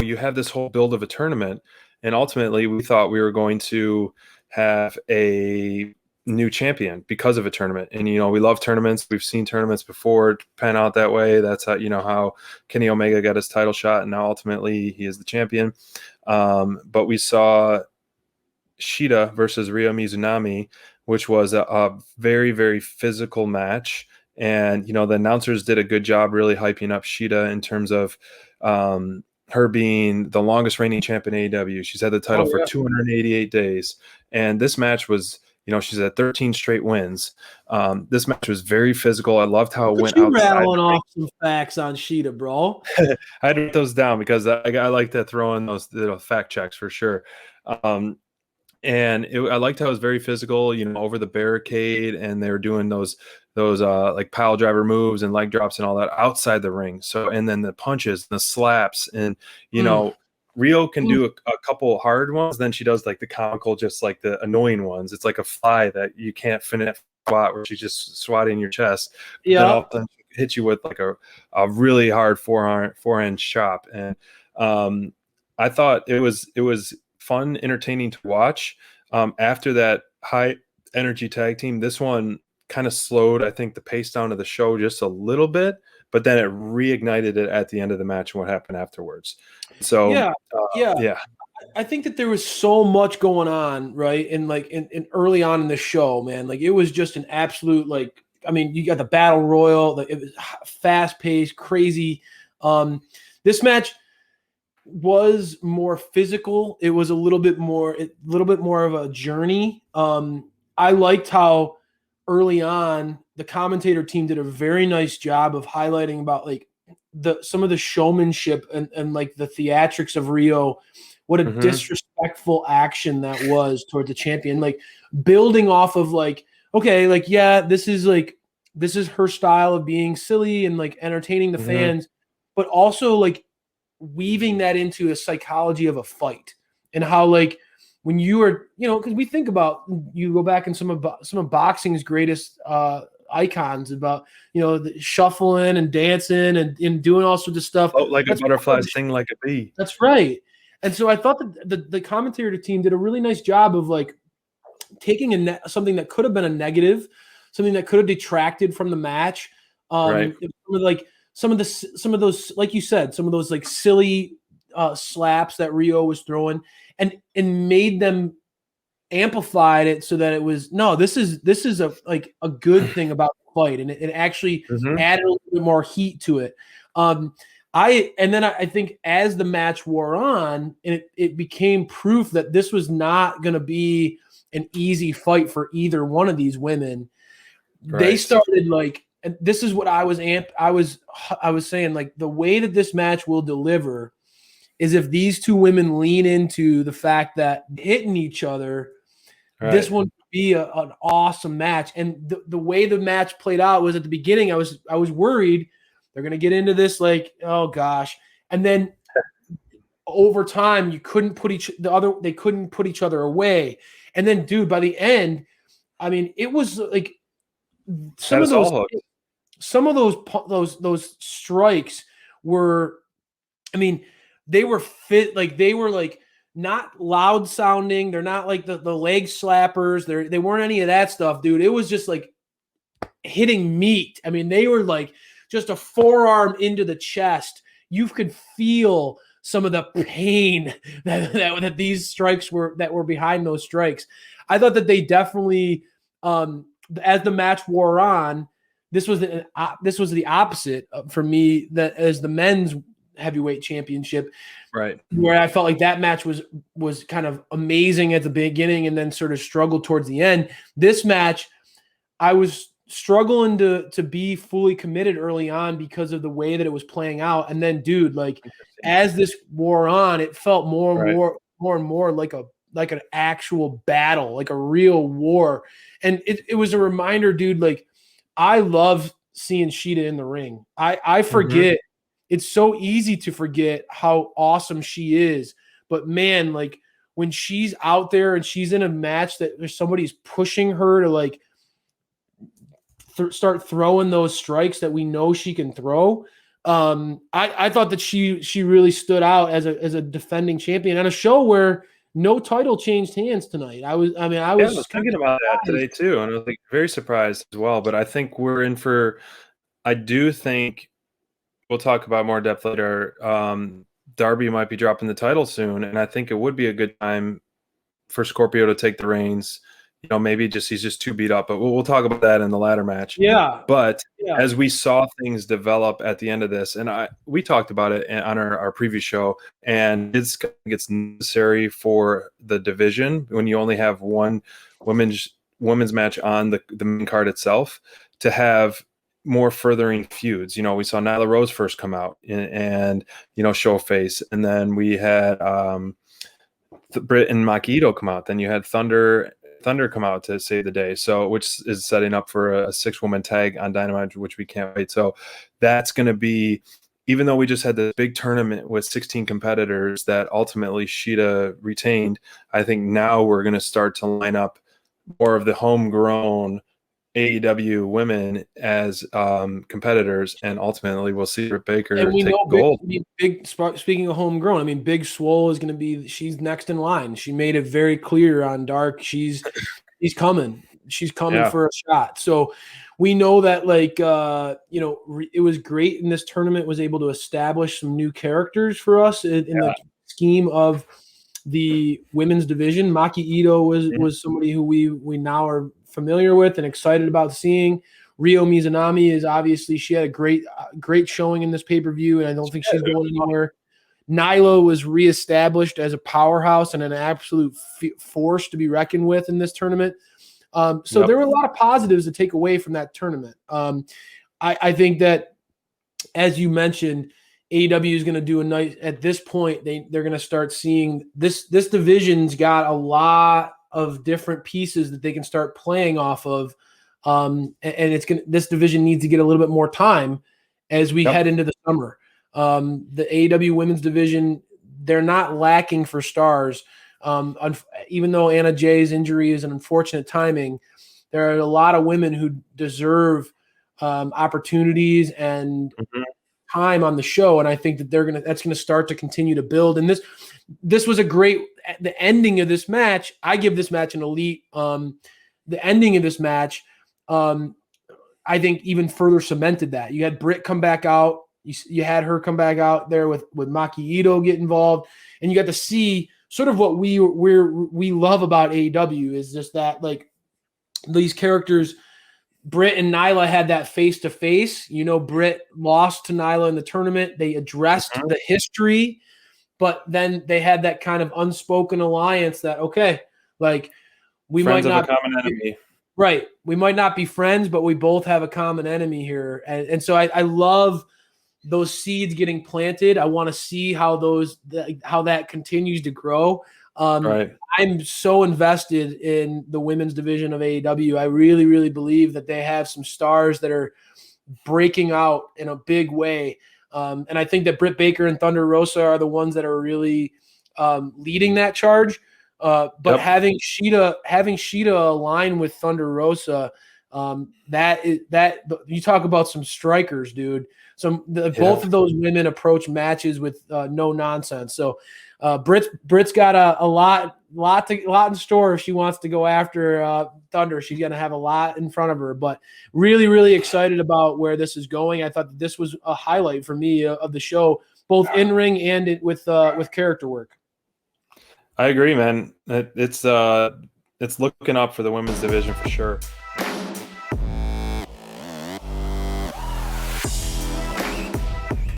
you have this whole build of a tournament, and ultimately we thought we were going to have a new champion because of a tournament. And, we love tournaments. We've seen tournaments before pan out that way. That's how, how Kenny Omega got his title shot, and now ultimately he is the champion. But we saw Shida versus Ryo Mizunami, which was a very, very physical match. And, the announcers did a good job really hyping up Shida in terms of her being the longest reigning champ in AEW. She's had the title for 288 days. And this match was, she's at 13 straight wins. This match was very physical. I loved how it went outside. Rattling off some facts on Shida, bro. I had to write those down because I like to throw in those little fact checks for sure. And I liked how it was very physical, over the barricade, and they were doing those like pile driver moves and leg drops and all that outside the ring. So, and then the punches, the slaps, and Ryo can do a couple hard ones. Then she does like the comical, just like the annoying ones. It's like a fly that you can't finish swat, where she's just swatting your chest. Yeah, then all of a sudden she hit you with like a really hard forehand chop. And I thought it was fun, entertaining to watch. After that high energy tag team, this one kind of slowed, I think, the pace down of the show just a little bit, but then it reignited it at the end of the match and what happened afterwards. So yeah. I think that there was so much going on, right? And like in early on in the show, man, like it was just an absolute, like, I mean, you got the battle royal, like it was fast paced, crazy. This match was more physical. It was a little bit more of a journey. I liked how early on the commentator team did a very nice job of highlighting about like some of the showmanship and like the theatrics of Ryo. What a disrespectful action that was toward the champion. Like building off of like, okay, like, yeah, this is her style of being silly and like entertaining the fans, but also like weaving that into a psychology of a fight and how like when you are, because we think about, you go back in some of boxing's greatest icons about, the shuffling and dancing and doing all sorts of stuff. Oh, like a butterfly, sting like a bee. That's right. And so I thought that the commentator team did a really nice job of like taking something that could have been a negative, something that could have detracted from the match. Right. Like some of those, like you said, some of those like silly slaps that Ryo was throwing, and made them amplified it so that it was, no, this is a good thing about the fight, and it actually added a little bit more heat to it. I think as the match wore on, and it became proof that this was not going to be an easy fight for either one of these women. Right. They started like, and this is what I was saying, like the way that this match will deliver is if these two women lean into the fact that hitting each other, right, this one would be an awesome match. And the way the match played out was at the beginning, I was worried they're going to get into this like, oh gosh. And then over time, they couldn't put each other away. And then, dude, by the end, I mean, it was like some of those strikes were, I mean, they were fit, like they were like not loud sounding. They're not like the leg slappers. They weren't any of that stuff, dude. It was just like hitting meat. I mean, they were like just a forearm into the chest. You could feel some of the pain that these strikes were behind those strikes. I thought that they definitely, as the match wore on, this was the opposite for me, that as the men's heavyweight championship, right, where I felt like that match was kind of amazing at the beginning and then sort of struggled towards the end. This match, I was struggling to be fully committed early on because of the way that it was playing out. And then, dude, like as this wore on, it felt more and more like an actual battle, like a real war. And it was a reminder, dude, like I love seeing Shida in the ring. I forget. It's so easy to forget how awesome she is. But man, like when she's out there and she's in a match that there's somebody's pushing her to like start throwing those strikes that we know she can throw, I thought that she really stood out as a defending champion on a show where no title changed hands tonight. I was I was thinking about that today too, and I was like very surprised as well. But I think we're in for. I do think we'll talk about more depth later. Darby might be dropping the title soon, and I think it would be a good time for Scorpio to take the reins. Maybe he's just too beat up, but we'll talk about that in the ladder match. Yeah. But as we saw things develop at the end of this, and we talked about it on our previous show, and it's necessary for the division when you only have one women's match on the main card itself to have more furthering feuds. We saw Nyla Rose first come out and show face, and then we had Britt and Maki Ito come out. Then you had Thunder come out to save the day. So, which is setting up for a 6-woman tag on Dynamite, which we can't wait. So that's going to be, even though we just had this big tournament with 16 competitors that ultimately Shida retained, I think now we're going to start to line up more of the homegrown AEW women as competitors, and ultimately we'll see Britt Baker take gold. Speaking of homegrown, I mean, Big Swole is going to be, she's next in line. She made it very clear on Dark. She's coming. She's coming for a shot. So we know that, like, it was great in this tournament, was able to establish some new characters for us in the scheme of the women's division. Maki Ito was somebody who we now are familiar with and excited about seeing. Ryo Mizunami is obviously, she had a great showing in this pay-per-view, and I don't think she's going anywhere. Nyla was reestablished as a powerhouse and an absolute force to be reckoned with in this tournament. So there were a lot of positives to take away from that tournament. I think that, as you mentioned, AEW is going to do a nice, at this point, they're going to start seeing this division's got a lot of different pieces that they can start playing off of. And this division needs to get a little bit more time as we head into the summer. The AEW women's division, they're not lacking for stars. Even though Anna Jay's injury is an unfortunate timing, there are a lot of women who deserve opportunities and time on the show, and I think that that's gonna start to continue to build. And this was a great, the ending of this match, I give this match an elite. The ending of this match, I think, even further cemented that. You had Britt come back out, you had her come back out there with Maki Ito get involved, and you got to see sort of what we love about AEW is just that, like, these characters. Britt and Nyla had that face-to-face. Britt lost to Nyla in the tournament. They addressed the history, but then they had that kind of unspoken alliance that, okay, like, we friends might not have a common enemy. Right. We might not be friends, but we both have a common enemy here. And so I love those seeds getting planted. I want to see how that continues to grow. Right. I'm so invested in the women's division of AEW. I really, really believe that they have some stars that are breaking out in a big way. And I think that Britt Baker and Thunder Rosa are the ones that are really leading that charge. But having Shida align with Thunder Rosa, that you talk about some strikers, dude. Both of those women approach matches with no nonsense. So Britt's got a lot in store if she wants to go after Thunder. She's going to have a lot in front of her, but really, really excited about where this is going. I thought that this was a highlight for me of the show, both in ring and with character work. I agree, man. It's looking up for the women's division for sure.